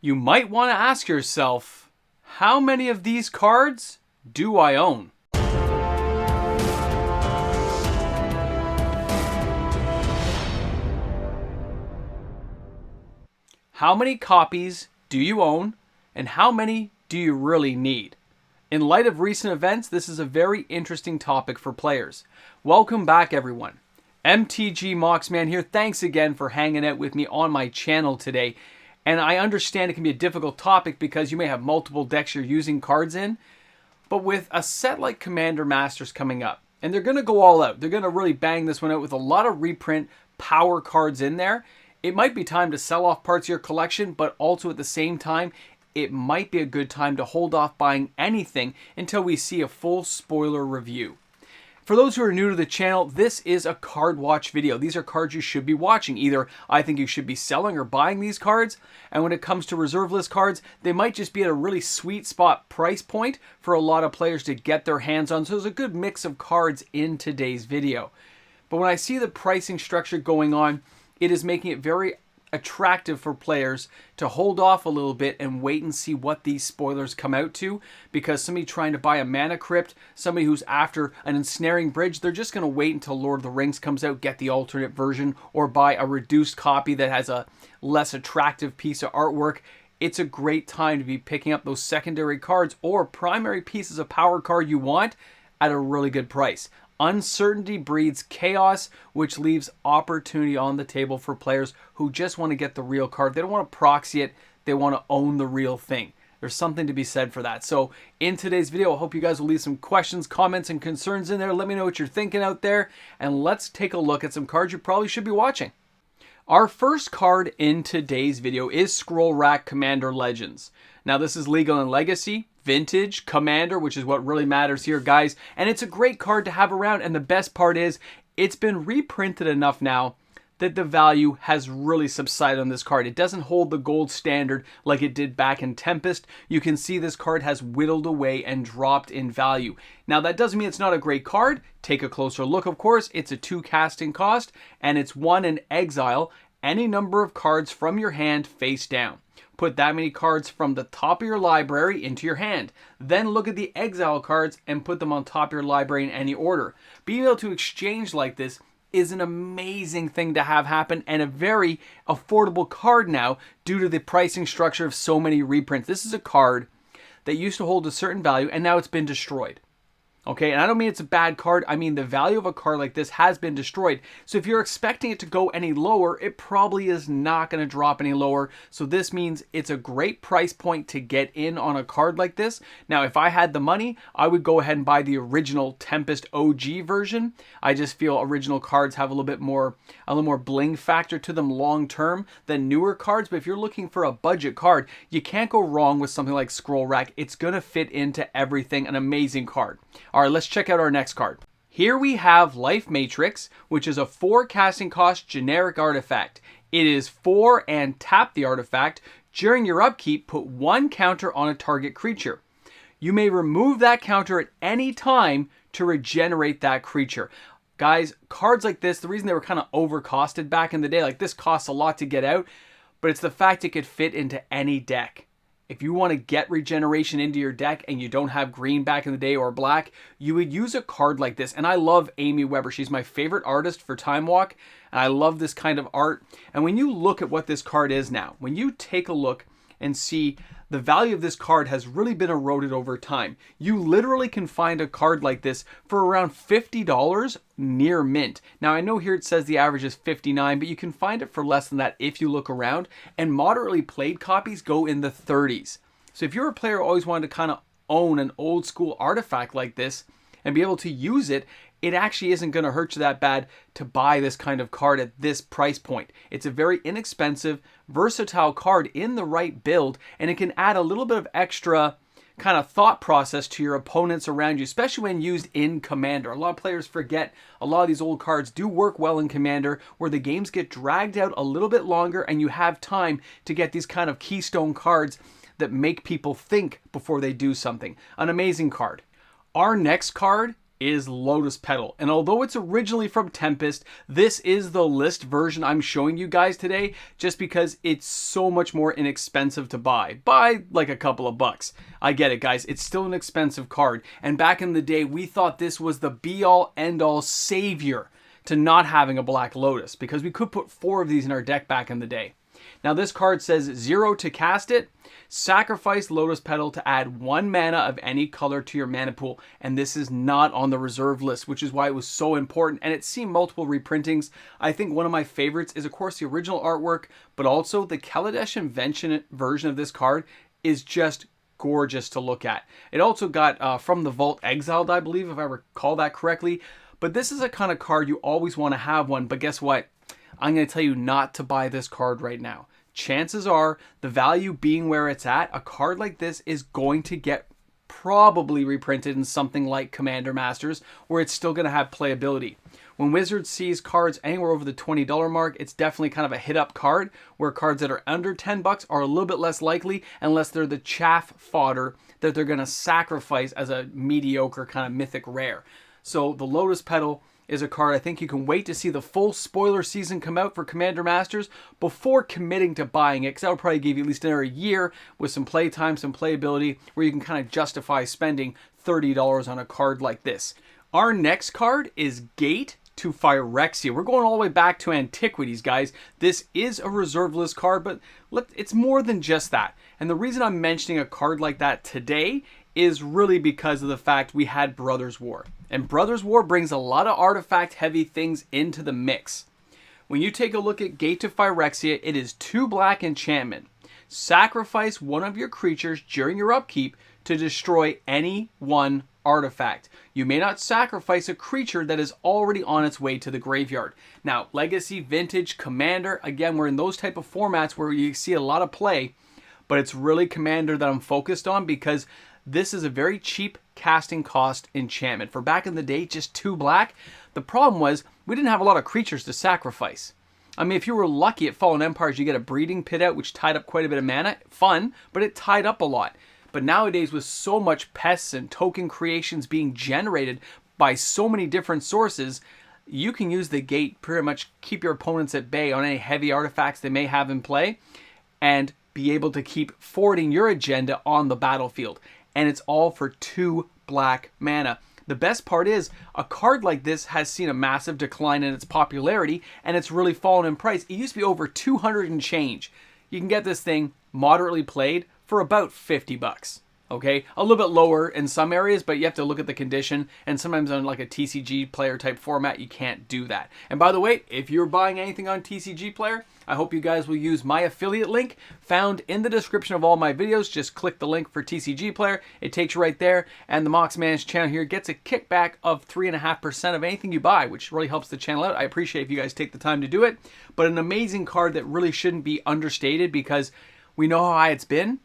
You might want to ask yourself, how many of these cards do I own? How many copies do you own, and how many do you really need? In light of recent events, this is a very interesting topic for players. Welcome back, everyone. MTG Moxman here. Thanks again for hanging out with me on my channel today. And I understand it can be a difficult topic because you may have multiple decks you're using cards in. But with a set like Commander Masters coming up, and they're going to go all out. They're going to really bang this one out with a lot of reprint power cards in there. It might be time to sell off parts of your collection, but also at the same time, it might be a good time to hold off buying anything until we see a full spoiler review. For those who are new to the channel, this is a card watch video. These are cards you should be watching. Either I think you should be selling or buying these cards. And when it comes to reserve list cards, they might just be at a really sweet spot price point for a lot of players to get their hands on. So there's a good mix of cards in today's video. But when I see the pricing structure going on, it is making it very attractive for players to hold off a little bit and wait and see what these spoilers come out to, because somebody trying to buy a mana crypt, somebody who's after an ensnaring bridge, they're just going to wait until Lord of the Rings comes out, get the alternate version, or buy a reduced copy that has a less attractive piece of artwork. It's a great time to be picking up those secondary cards or primary pieces of power card you want at a really good price. Uncertainty breeds chaos, which leaves opportunity on the table for players who just want to get the real card. They don't want to proxy it. They want to own the real thing. There's something to be said for that. So in today's video, I hope you guys will leave some questions, comments, and concerns in there. Let me know what you're thinking out there. And let's take a look at some cards you probably should be watching. Our first card in today's video is Scroll Rack Commander Legends. Now this is legal in Legacy, Vintage, Commander, which is what really matters here, guys. And it's a great card to have around. And the best part is it's been reprinted enough now that the value has really subsided on this card. It doesn't hold the gold standard like it did back in Tempest. You can see this card has whittled away and dropped in value. Now that doesn't mean it's not a great card. Take a closer look, of course. It's a 2 casting cost, and it's 1 in exile any number of cards from your hand face down. Put that many cards from the top of your library into your hand. Then look at the exile cards and put them on top of your library in any order. Being able to exchange like this is an amazing thing to have happen, and a very affordable card now due to the pricing structure of so many reprints. This is a card that used to hold a certain value and now it's been destroyed. Okay, and I don't mean it's a bad card. I mean the value of a card like this has been destroyed. So if you're expecting it to go any lower, it probably is not going to drop any lower. So this means it's a great price point to get in on a card like this. Now, if I had the money, I would go ahead and buy the original Tempest OG version. I just feel original cards have a little more bling factor to them long term than newer cards. But if you're looking for a budget card, you can't go wrong with something like Scroll Rack. It's going to fit into everything. An amazing card. All right, let's check out our next card. Here we have Life Matrix, which is a 4 casting cost generic artifact. It is 4 and tap the artifact. During your upkeep, put 1 counter on a target creature. You may remove that counter at any time to regenerate that creature. Guys, cards like this, the reason they were kind of overcosted back in the day, like this costs a lot to get out, but it's the fact it could fit into any deck. If you want to get regeneration into your deck and you don't have green back in the day or black, you would use a card like this. And I love Amy Weber. She's my favorite artist for Time Walk, and I love this kind of art. And when you look at what this card is now, when you take a look and see the value of this card has really been eroded over time. You literally can find a card like this for around $50 near mint. Now I know here it says the average is $59, but you can find it for less than that if you look around, and moderately played copies go in the 30s. So if you're a player who always wanted to kind of own an old school artifact like this and be able to use it, it actually isn't going to hurt you that bad to buy this kind of card at this price point. It's a very inexpensive, versatile card in the right build, and it can add a little bit of extra kind of thought process to your opponents around you, especially when used in Commander. A lot of players forget a lot of these old cards do work well in Commander, where the games get dragged out a little bit longer and you have time to get these kind of keystone cards that make people think before they do something. An amazing card. Our next card is Lotus Petal. And although it's originally from Tempest, this is the list version I'm showing you guys today just because it's so much more inexpensive to buy. By like a couple of bucks. I get it, guys. It's still an expensive card. And back in the day, we thought this was the be-all, end-all savior to not having a Black Lotus because we could put 4 of these in our deck back in the day. Now this card says 0 to cast it, sacrifice Lotus Petal to add 1 mana of any color to your mana pool, and this is not on the reserve list, which is why it was so important, and it's seen multiple reprintings. I think one of my favorites is of course the original artwork, but also the Kaladesh Invention version of this card is just gorgeous to look at. It also got From the Vault exiled, I believe, if I recall that correctly, but this is a kind of card you always want to have one, but guess what? I'm going to tell you not to buy this card right now. Chances are, the value being where it's at, a card like this is going to get probably reprinted in something like Commander Masters, where it's still going to have playability. When Wizards sees cards anywhere over the $20 mark, it's definitely kind of a hit-up card, where cards that are under 10 bucks are a little bit less likely, unless they're the chaff fodder that they're going to sacrifice as a mediocre kind of mythic rare. So the Lotus Petal is a card I think you can wait to see the full spoiler season come out for Commander Masters before committing to buying it, because that will probably give you at least another year with some play time, some playability, where you can kind of justify spending $30 on a card like this. Our next card is Gate to Phyrexia. We're going all the way back to antiquities, guys. This is a reserve list card, but it's more than just that. And the reason I'm mentioning a card like that today is really because of the fact we had Brothers War. And Brothers War brings a lot of artifact-heavy things into the mix. When you take a look at Gate to Phyrexia, it is 2 black enchantment. Sacrifice one of your creatures during your upkeep to destroy any one artifact. You may not sacrifice a creature that is already on its way to the graveyard. Now, Legacy, Vintage, Commander, again, we're in those type of formats where you see a lot of play, but it's really Commander that I'm focused on because this is a very cheap casting cost enchantment. For back in the day, just 2 black. The problem was we didn't have a lot of creatures to sacrifice. I mean, if you were lucky at Fallen Empires, you get a Breeding Pit out, which tied up quite a bit of mana. Fun, but it tied up a lot. But nowadays, with so much pests and token creations being generated by so many different sources, you can use the Gate, pretty much keep your opponents at bay on any heavy artifacts they may have in play, and be able to keep forwarding your agenda on the battlefield. And it's all for 2 black mana. The best part is, a card like this has seen a massive decline in its popularity, and it's really fallen in price. It used to be over 200 and change. You can get this thing moderately played for about 50 bucks. Okay, a little bit lower in some areas, but you have to look at the condition, and sometimes on like a TCG player type format, you can't do that. And by the way, if you're buying anything on TCG player, I hope you guys will use my affiliate link found in the description of all my videos. Just click the link for TCG player. It takes you right there, and the Mox Man's channel here gets a kickback of 3.5% of anything you buy, which really helps the channel out. I appreciate if you guys take the time to do it. But an amazing card that really shouldn't be understated because we know how high it's been.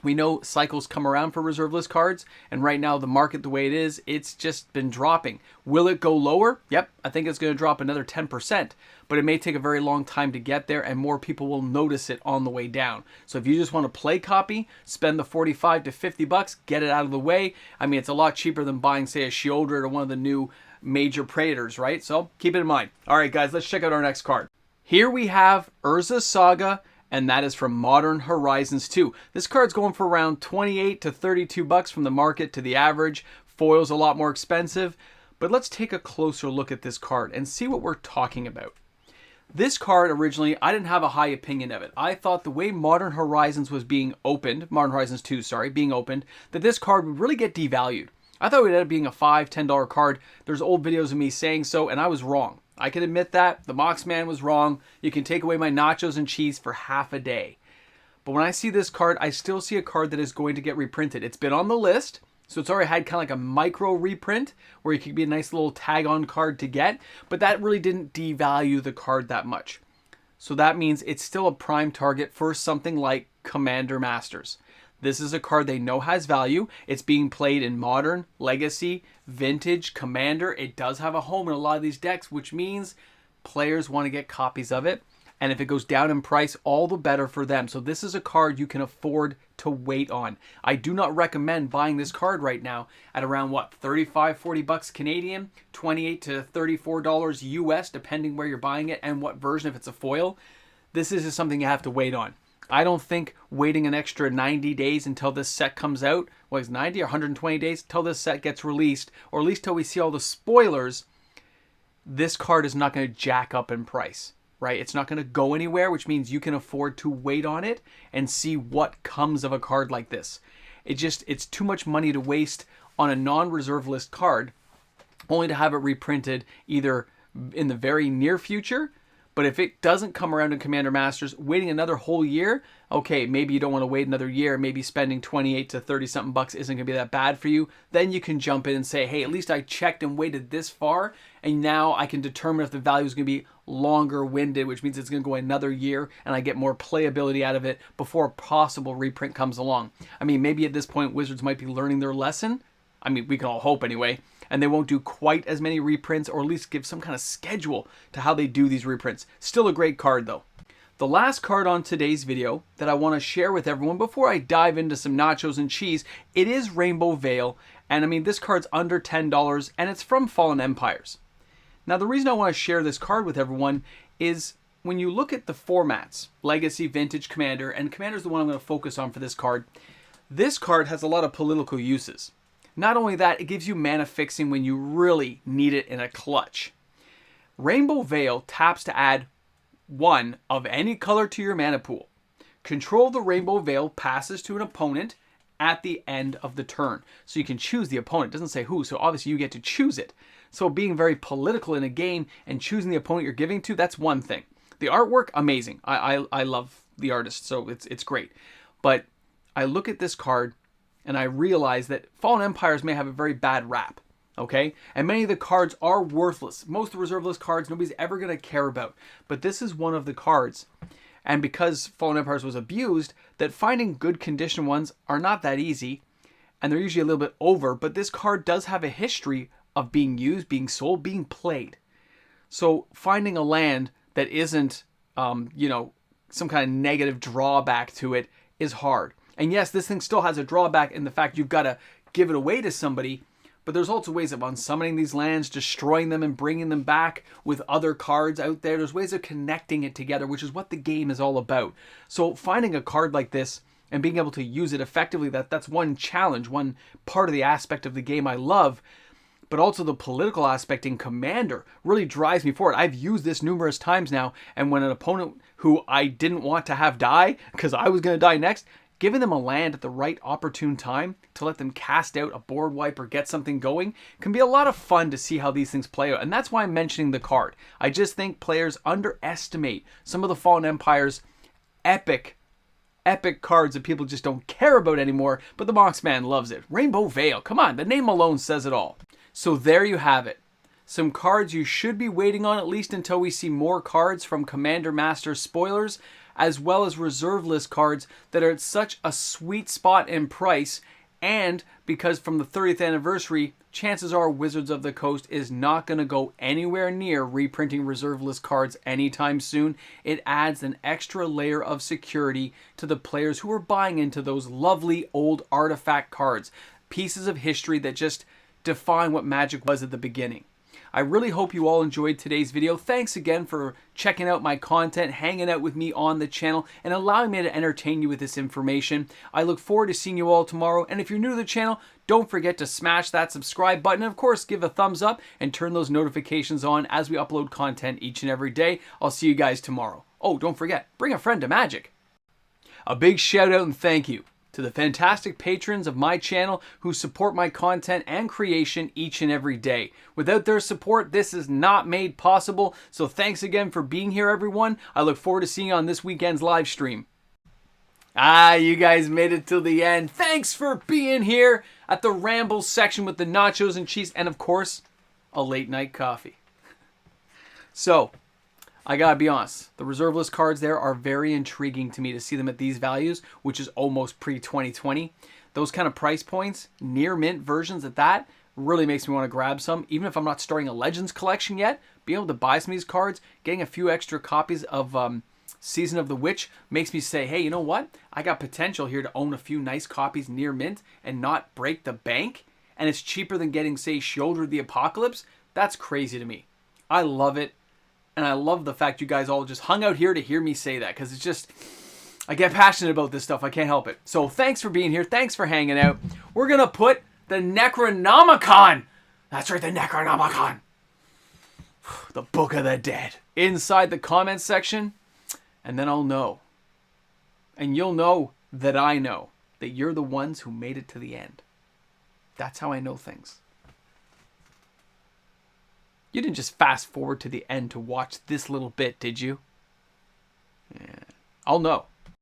We know cycles come around for reserve list cards, and right now the market the way it is, it's just been dropping. Will it go lower? Yep, I think it's going to drop another 10%, but it may take a very long time to get there, and more people will notice it on the way down. So if you just want to play copy, spend the 45 to 50 bucks, get it out of the way. I mean, it's a lot cheaper than buying, say, a Shieldred or one of the new major Predators, right? So keep it in mind. All right, guys, let's check out our next card. Here we have Urza Saga, and that is from Modern Horizons 2. This card's going for around 28 to 32 bucks from the market to the average. Foil's a lot more expensive, but let's take a closer look at this card and see what we're talking about. This card originally, I didn't have a high opinion of it. I thought the way Modern Horizons was being opened, Modern Horizons 2, sorry, being opened, that this card would really get devalued. I thought it would end up being a $5, $10 card. There's old videos of me saying so, and I was wrong. I can admit that. The Mox Man was wrong. You can take away my nachos and cheese for half a day. But when I see this card, I still see a card that is going to get reprinted. It's been on the list, so it's already had kind of like a micro reprint where it could be a nice little tag-on card to get, but that really didn't devalue the card that much. So that means it's still a prime target for something like Commander Masters. This is a card they know has value. It's being played in Modern, Legacy, Vintage, Commander. It does have a home in a lot of these decks, which means players want to get copies of it. And if it goes down in price, all the better for them. So this is a card you can afford to wait on. I do not recommend buying this card right now at around what, 35, 40 bucks Canadian, 28 to $34 US, depending where you're buying it and what version, if it's a foil. This is just something you have to wait on. I don't think waiting an extra 90 days until this set comes out, well, it's 90 or 120 days until this set gets released, or at least till we see all the spoilers, this card is not going to jack up in price. Right? It's not going to go anywhere, which means you can afford to wait on it and see what comes of a card like this. It's too much money to waste on a non-reserve list card, only to have it reprinted either in the very near future. But if it doesn't come around in Commander Masters, waiting another whole year, okay, maybe you don't want to wait another year. Maybe spending 28 to 30 something bucks isn't going to be that bad for you. Then you can jump in and say, hey, at least I checked and waited this far, and now I can determine if the value is going to be longer winded, which means it's going to go another year and I get more playability out of it before a possible reprint comes along. I mean, maybe at this point Wizards might be learning their lesson. I mean, we can all hope anyway. And they won't do quite as many reprints, or at least give some kind of schedule to how they do these reprints. Still a great card though. The last card on today's video that I want to share with everyone before I dive into some nachos and cheese, it is Rainbow Veil. And I mean, this card's under $10 and it's from Fallen Empires. Now, the reason I want to share this card with everyone is when you look at the formats, Legacy, Vintage, Commander, and Commander's the one I'm going to focus on for this card. This card has a lot of political uses. Not only that, it gives you mana fixing when you really need it in a clutch. Rainbow Veil taps to add 1 of any color to your mana pool. Control of the Rainbow Veil passes to an opponent at the end of the turn. So you can choose the opponent. It doesn't say who, so obviously you get to choose it. So being very political in a game and choosing the opponent you're giving to, that's one thing. The artwork, amazing. I love the artist, so it's great. But I look at this card and I realize that Fallen Empires may have a very bad rap, okay? And many of the cards are worthless. Most of the reserve list cards nobody's ever going to care about. But this is one of the cards. And because Fallen Empires was abused, that finding good condition ones are not that easy. And they're usually a little bit over. But this card does have a history of being used, being sold, being played. So finding a land that isn't, some kind of negative drawback to it is hard. And yes, this thing still has a drawback in the fact you've got to give it away to somebody, but there's also ways of unsummoning these lands, destroying them and bringing them back with other cards out there. There's ways of connecting it together, which is what the game is all about. So finding a card like this and being able to use it effectively, that's one challenge, one part of the aspect of the game I love. But also the political aspect in Commander really drives me forward. I've used this numerous times now, and when an opponent who I didn't want to have die, because I was going to die next, giving them a land at the right opportune time to let them cast out a board wipe or get something going can be a lot of fun to see how these things play out. And that's why I'm mentioning the card. I just think players underestimate some of the Fallen Empire's epic cards that people just don't care about anymore, but the Moxman loves it. Rainbow Veil, come on, the name alone says it all. So there you have it. Some cards you should be waiting on at least until we see more cards from Commander Master spoilers, as well as reserve list cards that are at such a sweet spot in price. And because from the 30th anniversary, chances are Wizards of the Coast is not going to go anywhere near reprinting reserve list cards anytime soon. It adds an extra layer of security to the players who are buying into those lovely old artifact cards. Pieces of history that just define what Magic was at the beginning. I really hope you all enjoyed today's video. Thanks again for checking out my content, hanging out with me on the channel, and allowing me to entertain you with this information. I look forward to seeing you all tomorrow. And if you're new to the channel, don't forget to smash that subscribe button. And of course, give a thumbs up and turn those notifications on as we upload content each and every day. I'll see you guys tomorrow. Oh, don't forget, bring a friend to Magic. A big shout out and thank you to the fantastic patrons of my channel who support my content and creation each and every day. Without their support, this is not made possible. So thanks again for being here, everyone. I look forward to seeing you on this weekend's live stream. You guys made it till the end. Thanks for being here at the Ramble section with the nachos and cheese and, of course, a late night coffee. So, I gotta be honest, the reserve list cards there are very intriguing to me to see them at these values, which is almost pre-2020. Those kind of price points, near mint versions at that, really makes me want to grab some, even if I'm not starting a Legends collection yet. being able to buy some of these cards, getting a few extra copies of Season of the Witch makes me say, hey, you know what? I got potential here to own a few nice copies near mint and not break the bank. And it's cheaper than getting, say, Shoulder of the Apocalypse. That's crazy to me. I love it. And I love the fact you guys all just hung out here to hear me say that. Because it's just, I get passionate about this stuff. I can't help it. So thanks for being here. Thanks for hanging out. We're going to put the Necronomicon. That's right, the Necronomicon. The Book of the Dead. Inside the comments section. And then I'll know. And you'll know that I know that you're the ones who made it to the end. That's how I know things. You didn't just fast forward to the end to watch this little bit, did you? Yeah. I'll know.